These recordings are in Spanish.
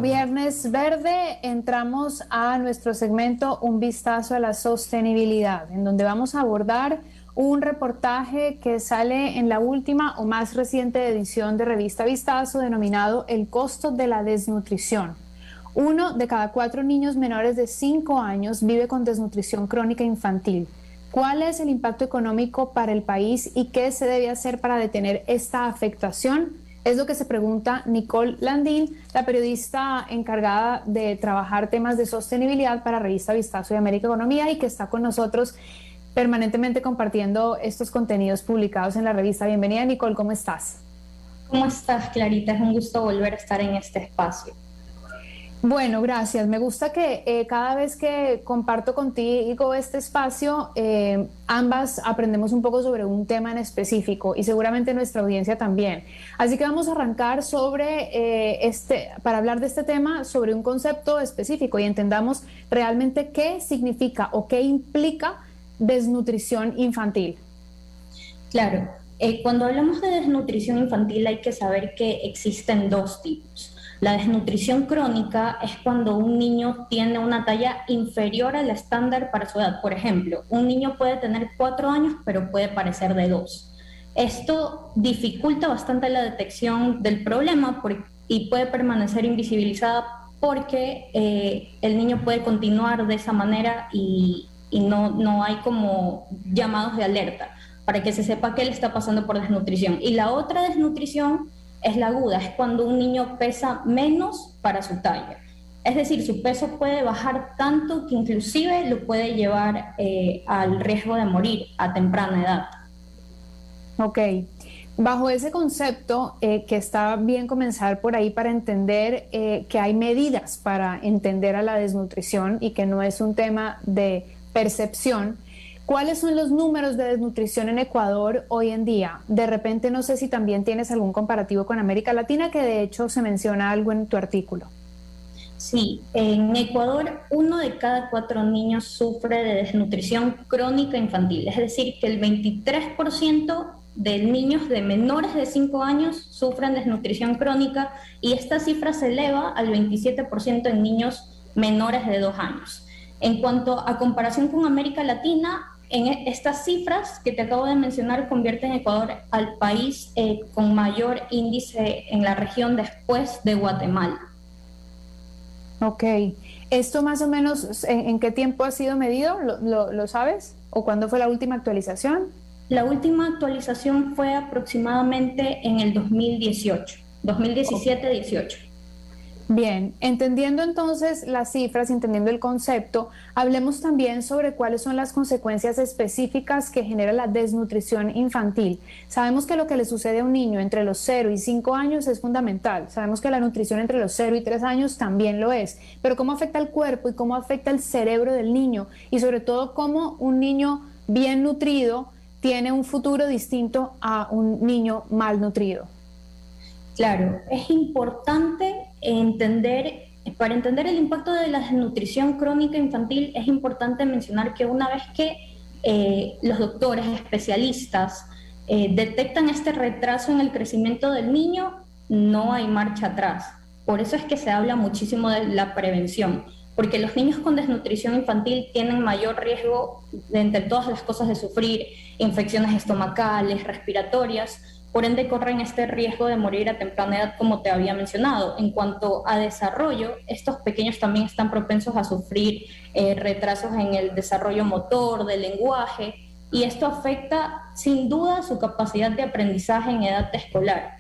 Viernes Verde entramos a nuestro segmento Un vistazo a la sostenibilidad, en donde vamos a abordar un reportaje que sale en la última o más reciente edición de Revista Vistazo denominado El costo de la desnutrición. 1 de cada 4 niños menores de 5 años vive con desnutrición crónica infantil. ¿Cuál es el impacto económico para el país y qué se debe hacer para detener esta afectación? Es lo que se pregunta Nicole Landín, la periodista encargada de trabajar temas de sostenibilidad para Revista Vistazo y América Economía y que está con nosotros permanentemente compartiendo estos contenidos publicados en la revista. Bienvenida, Nicole, ¿cómo estás? ¿Cómo estás, Clarita? Es un gusto volver a estar en este espacio. Bueno, gracias. Me gusta que cada vez que comparto contigo este espacio, ambas aprendemos un poco sobre un tema en específico y seguramente nuestra audiencia también. Así que vamos a arrancar para hablar de este tema sobre un concepto específico y entendamos realmente qué significa o qué implica desnutrición infantil. Claro, cuando hablamos de desnutrición infantil hay que saber que existen dos tipos. La desnutrición crónica es cuando un niño tiene una talla inferior al estándar para su edad. Por ejemplo, un niño puede tener 4 años, pero puede parecer de 2. Esto dificulta bastante la detección del problema y puede permanecer invisibilizada porque el niño puede continuar de esa manera y no hay como llamados de alerta para que se sepa que le está pasando por desnutrición. Y la otra desnutrición es la aguda, es cuando un niño pesa menos para su talla. Es decir, su peso puede bajar tanto que inclusive lo puede llevar al riesgo de morir a temprana edad. Ok. Bajo ese concepto, que está bien comenzar por ahí para entender que hay medidas para entender a la desnutrición y que no es un tema de percepción. ¿Cuáles son los números de desnutrición en Ecuador hoy en día? De repente no sé si también tienes algún comparativo con América Latina, que de hecho se menciona algo en tu artículo. Sí, en Ecuador 1 de cada 4 niños sufre de desnutrición crónica infantil, es decir, que el 23% de niños de menores de 5 años sufren desnutrición crónica y esta cifra se eleva al 27% en niños menores de 2 años. En cuanto a comparación con América Latina, en estas cifras que te acabo de mencionar convierten a Ecuador al país con mayor índice en la región después de Guatemala. Ok. ¿Esto más o menos en qué tiempo ha sido medido? ¿Lo sabes? ¿O cuándo fue la última actualización? La última actualización fue aproximadamente en el 2018, 2017-18. Bien, entendiendo entonces las cifras, entendiendo el concepto, hablemos también sobre cuáles son las consecuencias específicas que genera la desnutrición infantil. Sabemos que lo que le sucede a un niño entre los 0 y 5 años es fundamental. Sabemos que la nutrición entre los 0 y 3 años también lo es. Pero ¿cómo afecta el cuerpo y cómo afecta el cerebro del niño? Y sobre todo, ¿cómo un niño bien nutrido tiene un futuro distinto a un niño malnutrido? Claro, es importante para entender el impacto de la desnutrición crónica infantil, es importante mencionar que una vez que los doctores especialistas detectan este retraso en el crecimiento del niño, no hay marcha atrás. Por eso es que se habla muchísimo de la prevención, porque los niños con desnutrición infantil tienen mayor riesgo, entre todas las cosas, de sufrir infecciones estomacales, respiratorias. Por ende, corren este riesgo de morir a temprana edad, como te había mencionado. En cuanto a desarrollo, estos pequeños también están propensos a sufrir retrasos en el desarrollo motor, del lenguaje, y esto afecta sin duda su capacidad de aprendizaje en edad escolar.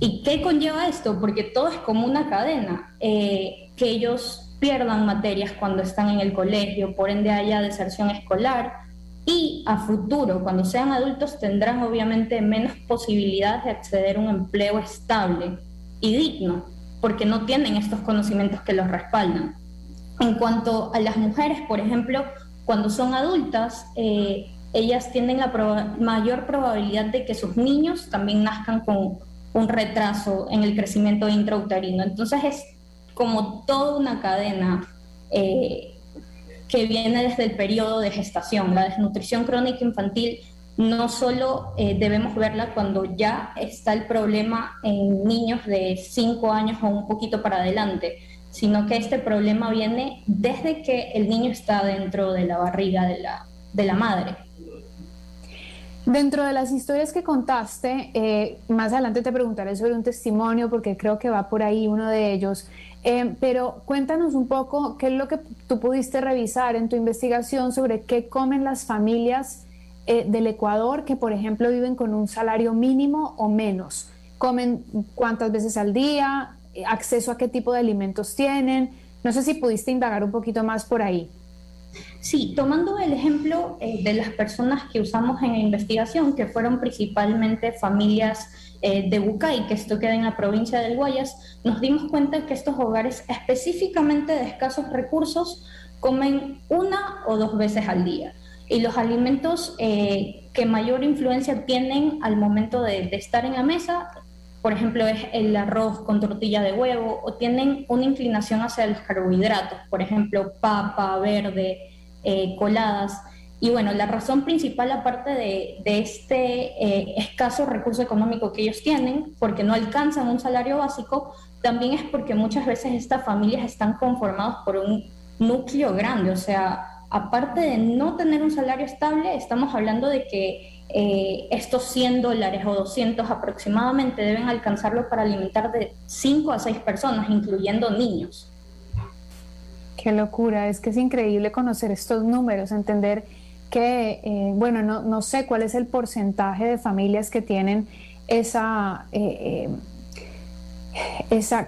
¿Y qué conlleva esto? Porque todo es como una cadena, que ellos pierdan materias cuando están en el colegio, por ende haya deserción escolar, y a futuro, cuando sean adultos, tendrán obviamente menos posibilidades de acceder a un empleo estable y digno, porque no tienen estos conocimientos que los respaldan. En cuanto a las mujeres, por ejemplo, cuando son adultas, ellas tienen la mayor probabilidad de que sus niños también nazcan con un retraso en el crecimiento intrauterino. Entonces es como toda una cadena que viene desde el periodo de gestación. La desnutrición crónica infantil no solo debemos verla cuando ya está el problema en niños de 5 años o un poquito para adelante, sino que este problema viene desde que el niño está dentro de la barriga de la madre. Dentro de las historias que contaste, más adelante te preguntaré sobre un testimonio porque creo que va por ahí uno de ellos, pero cuéntanos un poco qué es lo que tú pudiste revisar en tu investigación sobre qué comen las familias del Ecuador que, por ejemplo, viven con un salario mínimo o menos. ¿Comen cuántas veces al día? ¿Acceso a qué tipo de alimentos tienen? No sé si pudiste indagar un poquito más por ahí. Sí, tomando el ejemplo de las personas que usamos en la investigación, que fueron principalmente familias de Bucay, que esto queda en la provincia del Guayas, nos dimos cuenta que estos hogares específicamente de escasos recursos comen 1 o 2 veces al día. Y los alimentos que mayor influencia tienen al momento de estar en la mesa, por ejemplo, es el arroz con tortilla de huevo, o tienen una inclinación hacia los carbohidratos, por ejemplo, papa, verde, coladas. Y bueno, la razón principal, aparte de este escaso recurso económico que ellos tienen, porque no alcanzan un salario básico, también es porque muchas veces estas familias están conformadas por un núcleo grande. O sea, aparte de no tener un salario estable, estamos hablando de que estos $100 o 200 aproximadamente deben alcanzarlo para alimentar de 5 a 6 personas, incluyendo niños. Qué locura, es que es increíble conocer estos números, entender que, bueno, no sé cuál es el porcentaje de familias que tienen esa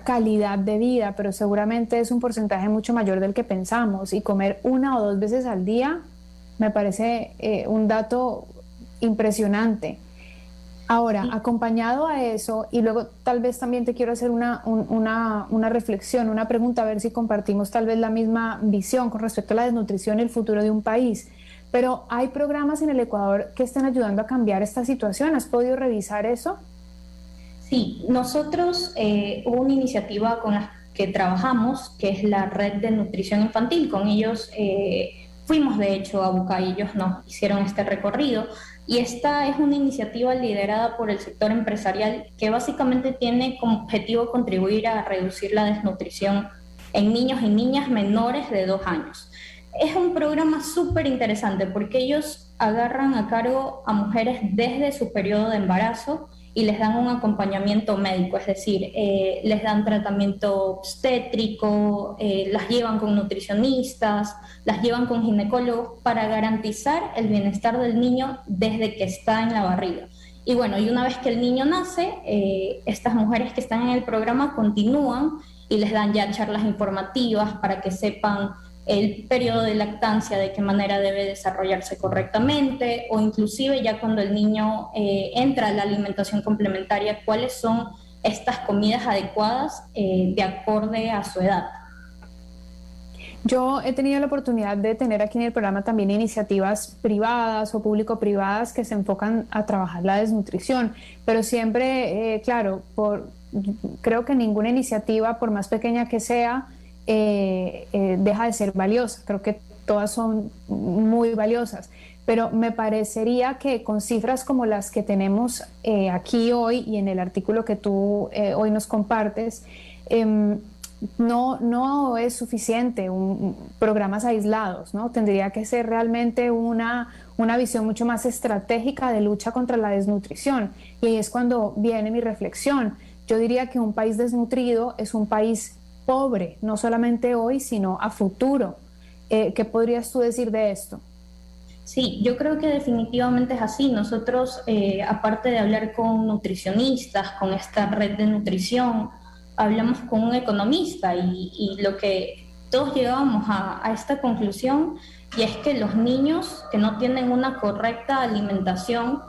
calidad de vida, pero seguramente es un porcentaje mucho mayor del que pensamos, y comer 1 o 2 veces al día me parece un dato impresionante. Ahora, acompañado a eso, y luego tal vez también te quiero hacer una reflexión, una pregunta, a ver si compartimos tal vez la misma visión con respecto a la desnutrición y el futuro de un país. Pero hay programas en el Ecuador que están ayudando a cambiar esta situación. ¿Has podido revisar eso? Sí, nosotros hubo una iniciativa con la que trabajamos, que es la Red de Nutrición Infantil. Con ellos fuimos de hecho a Bucay, ellos nos hicieron este recorrido, y esta es una iniciativa liderada por el sector empresarial que básicamente tiene como objetivo contribuir a reducir la desnutrición en niños y niñas menores de 2 años. Es un programa súper interesante porque ellos agarran a cargo a mujeres desde su periodo de embarazo y les dan un acompañamiento médico, es decir, les dan tratamiento obstétrico, las llevan con nutricionistas, las llevan con ginecólogos para garantizar el bienestar del niño desde que está en la barriga. Y bueno, y una vez que el niño nace, estas mujeres que están en el programa continúan y les dan ya charlas informativas para que sepan el periodo de lactancia, de qué manera debe desarrollarse correctamente, o inclusive ya cuando el niño entra a la alimentación complementaria, cuáles son estas comidas adecuadas de acorde a su edad. Yo he tenido la oportunidad de tener aquí en el programa también iniciativas privadas o público-privadas que se enfocan a trabajar la desnutrición, pero siempre, claro, creo que ninguna iniciativa, por más pequeña que sea, deja de ser valiosa. Creo que todas son muy valiosas, pero me parecería que con cifras como las que tenemos aquí hoy y en el artículo que tú hoy nos compartes, no es suficiente programas aislados, ¿no? Tendría que ser realmente una visión mucho más estratégica de lucha contra la desnutrición, y ahí es cuando viene mi reflexión. Yo diría que un país desnutrido es un país pobre, no solamente hoy, sino a futuro. ¿Qué podrías tú decir de esto? Sí, yo creo que definitivamente es así. Nosotros, aparte de hablar con nutricionistas, con esta red de nutrición, hablamos con un economista, y lo que todos llegábamos a esta conclusión, y es que los niños que no tienen una correcta alimentación,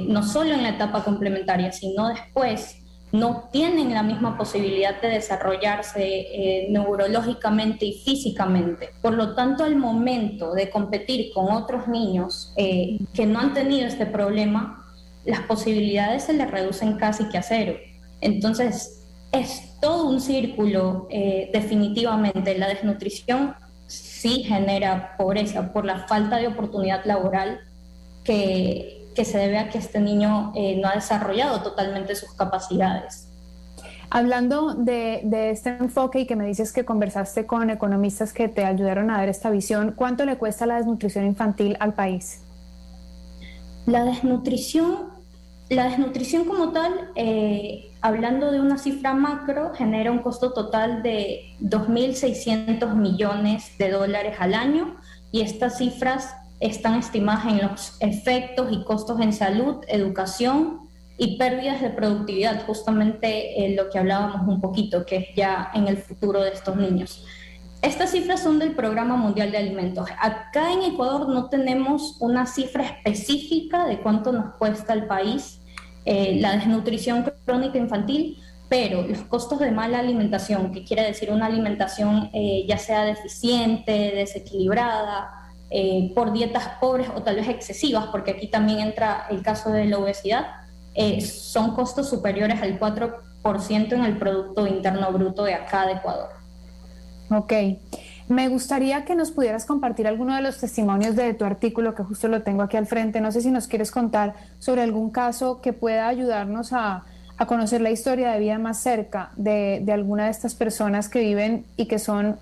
no solo en la etapa complementaria, sino después, no tienen la misma posibilidad de desarrollarse neurológicamente y físicamente. Por lo tanto, al momento de competir con otros niños que no han tenido este problema, las posibilidades se les reducen casi que a cero. Entonces, es todo un círculo, definitivamente. La desnutrición sí genera pobreza por la falta de oportunidad laboral que se debe a que este niño no ha desarrollado totalmente sus capacidades. Hablando de este enfoque y que me dices que conversaste con economistas que te ayudaron a dar esta visión, ¿cuánto le cuesta la desnutrición infantil al país? La desnutrición, la desnutrición como tal, hablando de una cifra macro, genera un costo total de 2.600 millones de dólares al año, y estas cifras están estimadas en los efectos y costos en salud, educación y pérdidas de productividad, justamente lo que hablábamos un poquito, que es ya en el futuro de estos niños. Estas cifras son del Programa Mundial de Alimentos. Acá en Ecuador no tenemos una cifra específica de cuánto nos cuesta al país la desnutrición crónica infantil, pero los costos de mala alimentación, que quiere decir una alimentación ya sea deficiente, desequilibrada, por dietas pobres o tal vez excesivas, porque aquí también entra el caso de la obesidad, son costos superiores al 4% en el Producto Interno Bruto de acá de Ecuador. Ok. Me gustaría que nos pudieras compartir alguno de los testimonios de tu artículo, que justo lo tengo aquí al frente. No sé si nos quieres contar sobre algún caso que pueda ayudarnos a conocer la historia de vida más cerca de alguna de estas personas que viven y que son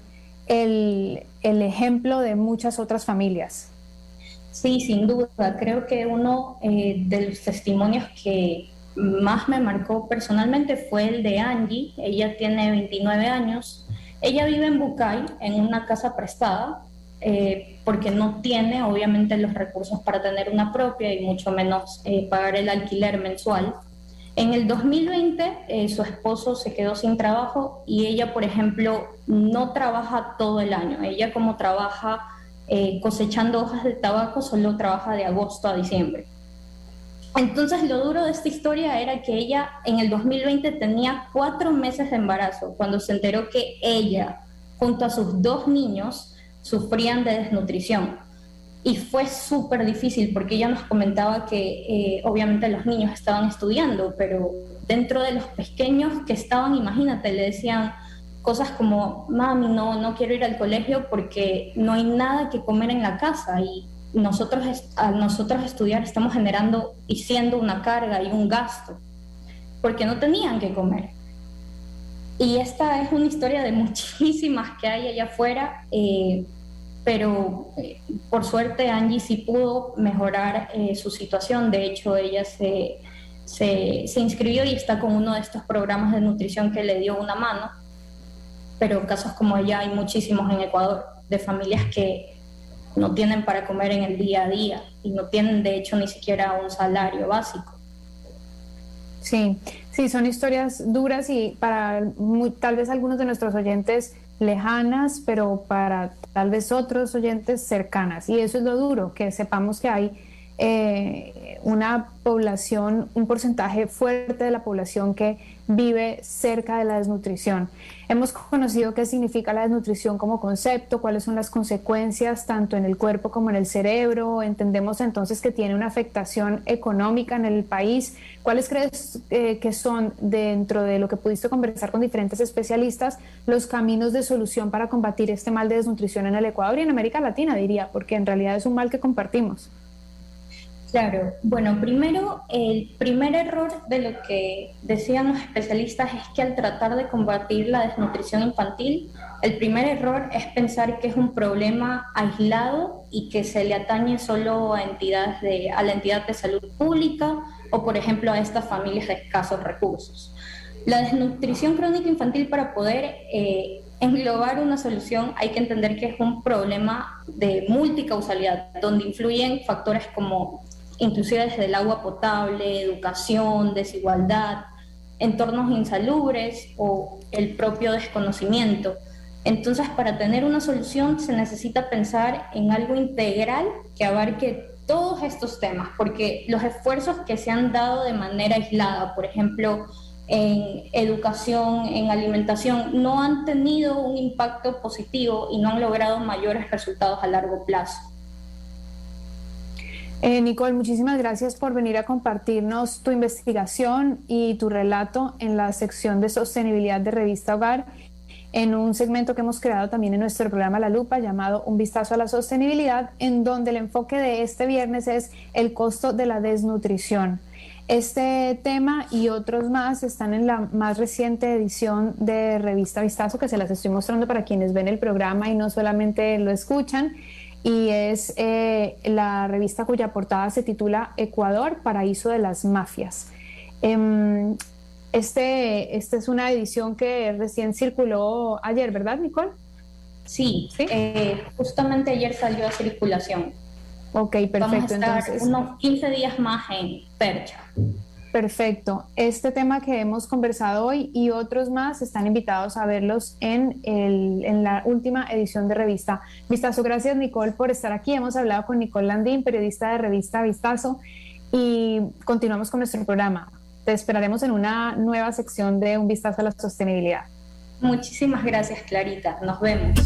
el ejemplo de muchas otras familias. Sí, sin duda. Creo que uno de los testimonios que más me marcó personalmente fue el de Angie. Ella tiene 29 años. Ella vive en Bucay, en una casa prestada, porque no tiene obviamente los recursos para tener una propia y mucho menos pagar el alquiler mensual. En el 2020 su esposo se quedó sin trabajo y ella, por ejemplo, no trabaja todo el año. Ella, como trabaja cosechando hojas de tabaco, solo trabaja de agosto a diciembre. Entonces, lo duro de esta historia era que ella en el 2020 tenía 4 meses de embarazo cuando se enteró que ella, junto a sus 2 niños, sufrían de desnutrición. Y fue súper difícil porque ella nos comentaba que obviamente los niños estaban estudiando, pero dentro de los pequeños que estaban, imagínate, le decían cosas como: mami, no quiero ir al colegio porque no hay nada que comer en la casa, y al nosotros estudiar estamos generando y siendo una carga y un gasto, porque no tenían que comer. Y esta es una historia de muchísimas que hay allá afuera, pero por suerte Angie sí pudo mejorar su situación. De hecho, ella se inscribió y está con uno de estos programas de nutrición que le dio una mano, pero casos como ella hay muchísimos en Ecuador, de familias que no tienen para comer en el día a día y no tienen, de hecho, ni siquiera un salario básico. Sí, sí, son historias duras y para tal vez algunos de nuestros oyentes lejanas, pero para tal vez otros oyentes cercanas. Y eso es lo duro, que sepamos que hay una población, un porcentaje fuerte de la población que vive cerca de la desnutrición. Hemos conocido qué significa la desnutrición como concepto, cuáles son las consecuencias tanto en el cuerpo como en el cerebro. Entendemos entonces que tiene una afectación económica en el país. ¿Cuáles crees que son, dentro de lo que pudiste conversar con diferentes especialistas, los caminos de solución para combatir este mal de desnutrición en el Ecuador y en América Latina, diría, porque en realidad es un mal que compartimos? Claro, bueno, primero, el primer error de lo que decían los especialistas es que al tratar de combatir la desnutrición infantil, el primer error es pensar que es un problema aislado y que se le atañe solo a la entidad de salud pública o, por ejemplo, a estas familias de escasos recursos. La desnutrición crónica infantil, para poder englobar una solución, hay que entender que es un problema de multicausalidad, donde influyen factores como inclusive desde el agua potable, educación, desigualdad, entornos insalubres o el propio desconocimiento. Entonces, para tener una solución se necesita pensar en algo integral que abarque todos estos temas, porque los esfuerzos que se han dado de manera aislada, por ejemplo, en educación, en alimentación, no han tenido un impacto positivo y no han logrado mayores resultados a largo plazo. Nicole, muchísimas gracias por venir a compartirnos tu investigación y tu relato en la sección de sostenibilidad de Revista Hogar. en un segmento que hemos creado también en nuestro programa La Lupa llamado Un Vistazo a la Sostenibilidad, en donde el enfoque de este viernes es el costo de la desnutrición. Este tema y otros más están en la más reciente edición de Revista Vistazo, que se las estoy mostrando para quienes ven el programa y no solamente lo escuchan, y es la revista cuya portada se titula Ecuador, paraíso de las mafias. Esta es una edición que recién circuló ayer, ¿verdad, Nicole? Sí, ¿sí? Justamente ayer salió a circulación. Ok, perfecto. Vamos a estar entonces unos 15 días más en Percha. Perfecto. Este tema que hemos conversado hoy y otros más están invitados a verlos en la última edición de Revista Vistazo. Gracias, Nicole, por estar aquí. Hemos hablado con Nicole Landín, periodista de Revista Vistazo, y continuamos con nuestro programa. Te esperaremos en una nueva sección de Un Vistazo a la Sostenibilidad. Muchísimas gracias, Clarita. Nos vemos.